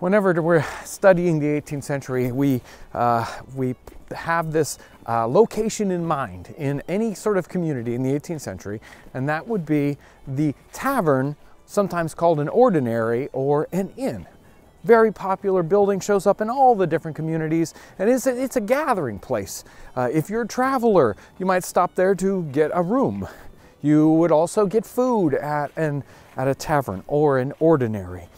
Whenever we're studying the 18th century, we have this location in mind in any sort of community in the 18th century, and that would be the tavern, sometimes called an ordinary or an inn. Very popular building, shows up in all the different communities, and it's a gathering place. If you're a traveler, you might stop there to get a room. You would also get food at a tavern or an ordinary.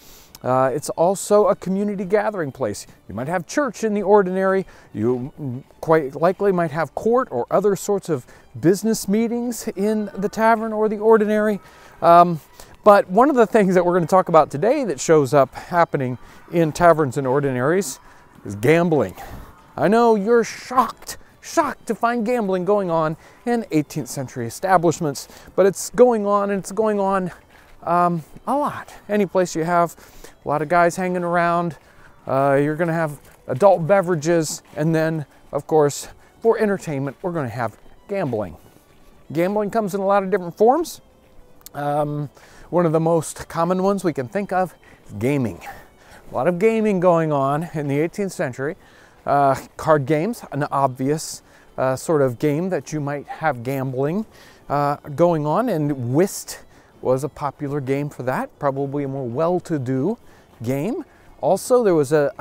It's also a community gathering place. You might have church in the ordinary. You quite likely might have court or other sorts of business meetings in the tavern or the ordinary. But one of the things that we're going to talk about today that shows up happening in taverns and ordinaries is gambling. I know you're shocked to find gambling going on in 18th century establishments, but it's going on, and it's going on a lot. Any place you have a lot of guys hanging around, you're going to have adult beverages, and then, of course, for entertainment, we're going to have gambling. Gambling comes in a lot of different forms. One of the most common ones we can think of is gaming. A lot of gaming going on in the 18th century. Card games, an obvious sort of game that you might have gambling going on, and whist was a popular game for that, probably a more well-to-do game. Also, there was a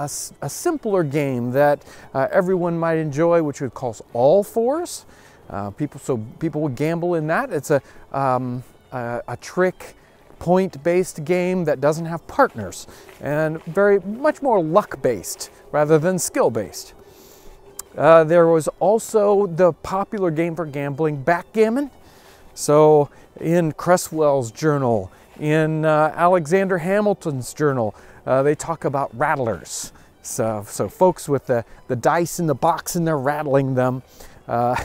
simpler game that everyone might enjoy, which would call all fours. People would gamble in that. It's a trick point-based game that doesn't have partners, and very much more luck-based rather than skill-based. There was also the popular game for gambling, backgammon. So in Cresswell's journal, in Alexander Hamilton's journal, they talk about rattlers. So folks with the dice in the box and they're rattling them. A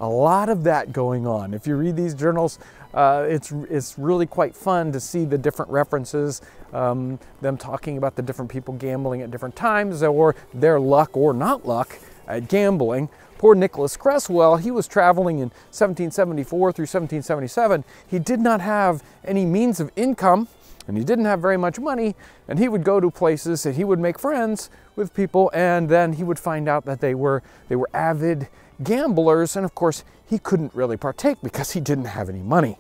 lot of that going on. If you read these journals, it's really quite fun to see the different references, them talking about the different people gambling at different times, or their luck or not luck at gambling. Poor Nicholas Cresswell, he was traveling in 1774 through 1777. He did not have any means of income, and he didn't have very much money, and he would go to places and he would make friends with people, and then he would find out that they were avid gamblers, and of course he couldn't really partake because he didn't have any money.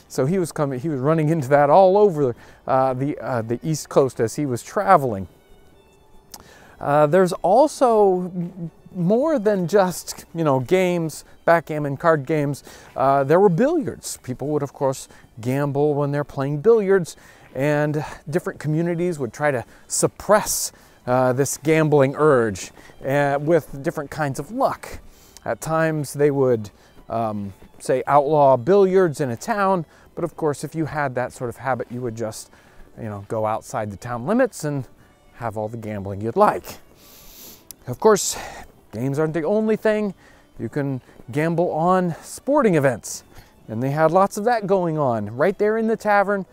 So he was running into that all over the East Coast as he was traveling. There's also more than just, games, backgammon, card games. There were billiards. People would, of course, gamble when they're playing billiards, and different communities would try to suppress this gambling urge with different kinds of luck. At times they would say outlaw billiards in a town, but of course if you had that sort of habit, you would just go outside the town limits and have all the gambling you'd like. Of course, games aren't the only thing. You can gamble on sporting events, and they had lots of that going on right there in the tavern.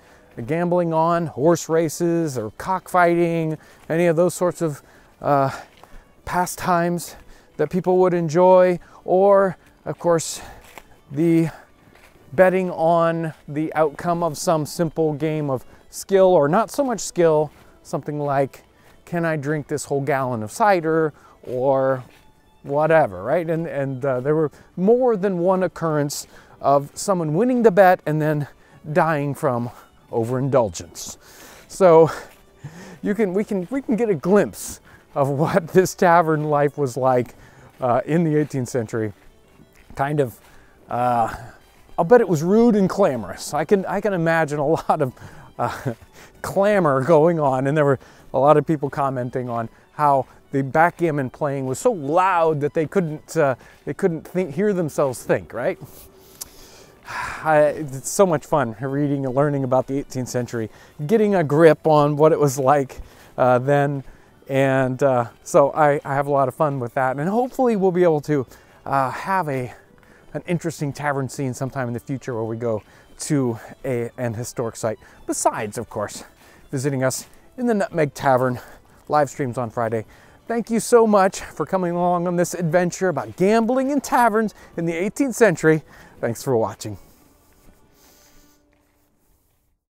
Gambling on horse races or cockfighting, any of those sorts of pastimes that people would enjoy, or of course the betting on the outcome of some simple game of skill or not so much skill, something like, can I drink this whole gallon of cider, or whatever, right? And there were more than one occurrence of someone winning the bet and then dying from overindulgence. So we can get a glimpse of what this tavern life was like in the 18th century. Kind of, I'll bet it was rude and clamorous. I can imagine a lot of clamor going on, and there were a lot of people commenting on how the backgammon playing was so loud that they couldn't hear themselves think, right? It's so much fun reading and learning about the 18th century, getting a grip on what it was like then, and so I have a lot of fun with that, and hopefully we'll be able to have an interesting tavern scene sometime in the future where we go to an historic site, besides, of course, visiting us in the Nutmeg Tavern. Live streams on Friday. Thank you so much for coming along on this adventure about gambling in taverns in the 18th century. Thanks for watching.